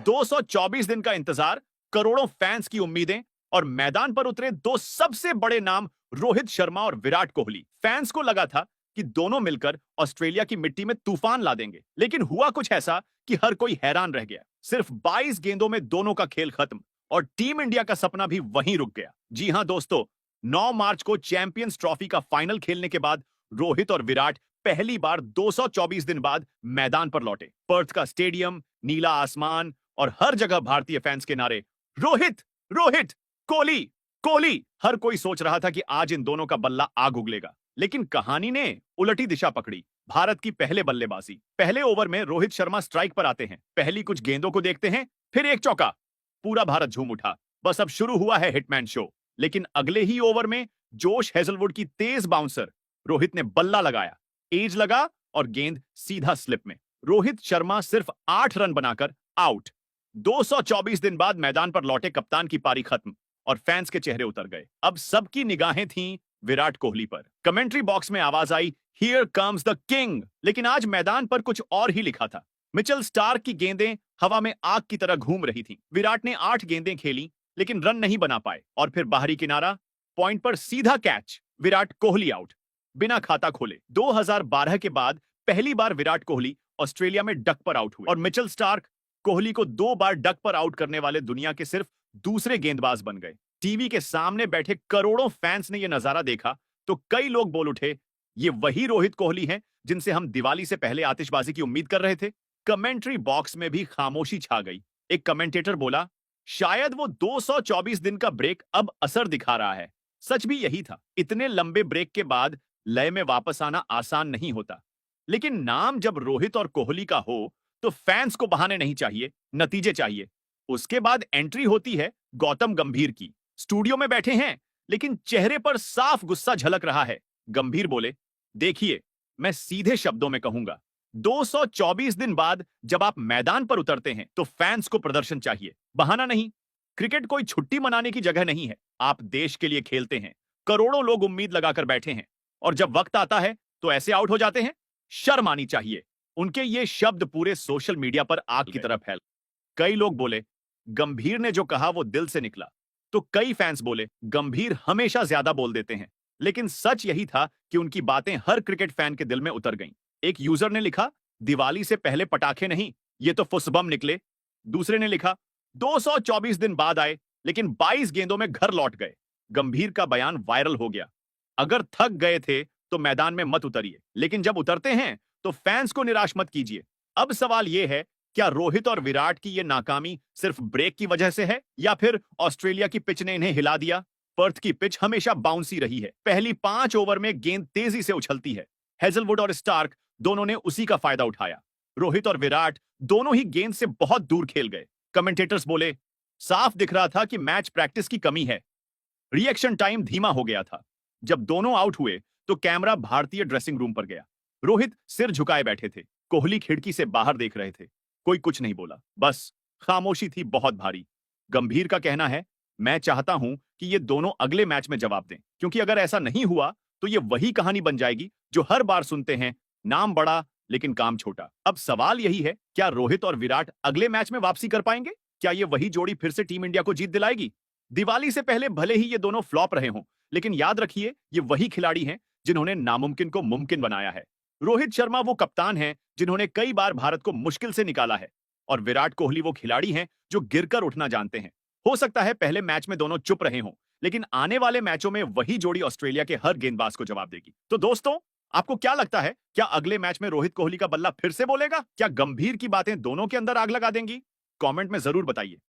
224 दिन का इंतजार, करोड़ों फैंस की उम्मीदें और मैदान पर उतरे दो सबसे बड़े नाम रोहित शर्मा और विराट कोहली। फैंस को लगा था कि दोनों मिलकर ऑस्ट्रेलिया की मिट्टी में तूफान ला देंगे, लेकिन हुआ कुछ ऐसा कि हर कोई हैरान रह गया। सिर्फ 22 गेंदों में दोनों का खेल खत्म और टीम इंडिया का सपना भी वहीं रुक गया। जी हां दोस्तों, 9 मार्च को चैंपियंस ट्रॉफी का फाइनल खेलने के बाद रोहित और विराट पहली बार 224 दिन बाद मैदान पर लौटे। पर्थ का स्टेडियम, नीला आसमान और हर जगह भारतीय फैंस के नारे, रोहित रोहित, कोहली कोहली। हर कोई सोच रहा था कि आज इन दोनों का बल्ला आग उगलेगा, लेकिन कहानी ने उलटी दिशा पकड़ी। भारत की पहले बल्लेबाजी, पहले ओवर में रोहित शर्मा स्ट्राइक पर आते हैं। पहली कुछ गेंदों को देखते हैं, फिर एक चौका। पूरा भारत झूम उठा। बस अब शुरू हुआ है हिटमैन शो। लेकिन अगले ही ओवर में जोश हेजलवुड की तेज बाउंसर, रोहित ने बल्ला लगाया, एज लगा और गेंद सीधा स्लिप में। रोहित शर्मा सिर्फ 8 रन बनाकर आउट। 224 दिन बाद मैदान पर लौटे कप्तान की पारी खत्म और फैंस के चेहरे उतर गए। अब सबकी निगाहें थीं विराट कोहली पर। कमेंट्री बॉक्स में आवाज आई, हियर कम्स द किंग। लेकिन आज मैदान पर कुछ और ही लिखा था। मिचेल स्टार्क की गेंदें हवा में आग की तरह घूम रही थीं। विराट ने 8 गेंदें खेली, लेकिन रन नहीं बना पाए। और फिर बाहरी किनारा, पॉइंट पर सीधा कैच, विराट कोहली आउट, बिना खाता खोले। 2012 के बाद पहली बार विराट कोहली ऑस्ट्रेलिया में डक पर आउट हुए और मिचेल स्टार्क कोहली को 2 बार डक पर आउट करने वाले दुनिया के सिर्फ दूसरे गेंदबाज बन गए। टीवी के सामने बैठे करोड़ों फैंस ने यह नजारा देखा तो कई लोग बोल उठे, ये वही रोहित कोहली हैं जिनसे हम दिवाली से पहले आतिशबाजी की उम्मीद कर रहे थे। कमेंट्री बॉक्स में भी खामोशी छा गई। एक कमेंटेटर बोला, शायद वो 224 दिन का ब्रेक अब असर दिखा रहा है। सच भी यही था। इतने लंबे ब्रेक के बाद लय में वापस आना आसान नहीं होता, लेकिन नाम जब रोहित और कोहली का हो तो फैंस को बहाने नहीं चाहिए, नतीजे चाहिए। उसके बाद एंट्री होती है गौतम गंभीर की। स्टूडियो में बैठे हैं, लेकिन चेहरे पर साफ गुस्सा झलक रहा है। गंभीर बोले, देखिए, मैं सीधे शब्दों में कहूंगा, 224 दिन बाद जब आप मैदान पर उतरते हैं तो फैंस को प्रदर्शन चाहिए, बहाना नहीं। क्रिकेट कोई छुट्टी मनाने की जगह नहीं है। आप देश के लिए खेलते हैं। करोड़ों लोग उम्मीद लगाकर बैठे हैं और जब वक्त आता है तो ऐसे आउट हो जाते हैं। शर्म आनी चाहिए। उनके ये शब्द पूरे सोशल मीडिया पर आग की तरह फैल। कई लोग बोले, गंभीर ने जो कहा वो दिल से निकला। तो कई फैंस बोले, गंभीर हमेशा ज्यादा बोल देते हैं। लेकिन सच यही था कि उनकी बातें हर क्रिकेट फैन के दिल में उतर गईं। एक यूजर ने लिखा, दिवाली से पहले पटाखे नहीं, ये तो फुसबम निकले। दूसरे ने लिखा, 224 दिन बाद आए, लेकिन 22 गेंदों में घर लौट गए। गंभीर का बयान वायरल हो गया। अगर थक गए थे तो मैदान में मत उतरिए, लेकिन जब उतरते हैं तो फैंस को निराश मत कीजिए। अब सवाल यह है, क्या रोहित और विराट की यह नाकामी सिर्फ ब्रेक की वजह से है या फिर ऑस्ट्रेलिया की पिच ने इन्हें हिला दिया? पर्थ की पिच हमेशा बाउंसी रही है। पहली 5 ओवर में गेंद तेजी से उछलती है। हेजलवुड और स्टार्क दोनों ने उसी का फायदा उठाया। रोहित और विराट दोनों ही गेंद से बहुत दूर खेल गए। कमेंटेटर्स बोले, साफ दिख रहा था कि मैच प्रैक्टिस की कमी है। रिएक्शन टाइम धीमा हो गया था। जब दोनों आउट हुए तो कैमरा भारतीय ड्रेसिंग रूम पर गया। रोहित सिर झुकाए बैठे थे। कोहली खिड़की से बाहर देख रहे थे। कोई कुछ नहीं बोला, बस खामोशी थी बहुत भारी। गंभीर का कहना है, मैं चाहता हूं कि ये दोनों अगले मैच में जवाब दें, क्योंकि अगर ऐसा नहीं हुआ तो ये वही कहानी बन जाएगी जो हर बार सुनते हैं, नाम बड़ा लेकिन काम छोटा। अब सवाल यही है, क्या रोहित और विराट अगले मैच में वापसी कर पाएंगे? क्या ये वही जोड़ी फिर से टीम इंडिया को जीत दिलाएगी? दिवाली से पहले भले ही ये दोनों फ्लॉप रहे हों, लेकिन याद रखिए, ये वही खिलाड़ी हैं जिन्होंने नामुमकिन को मुमकिन बनाया है। रोहित शर्मा वो कप्तान हैं जिन्होंने कई बार भारत को मुश्किल से निकाला है और विराट कोहली वो खिलाड़ी हैं जो गिरकर उठना जानते हैं। हो सकता है पहले मैच में दोनों चुप रहे हों, लेकिन आने वाले मैचों में वही जोड़ी ऑस्ट्रेलिया के हर गेंदबाज को जवाब देगी। तो दोस्तों, आपको क्या लगता है, क्या अगले मैच में रोहित कोहली का बल्ला फिर से बोलेगा? क्या गंभीर की बातें दोनों के अंदर आग लगा देंगी? कमेंट में जरूर बताइए।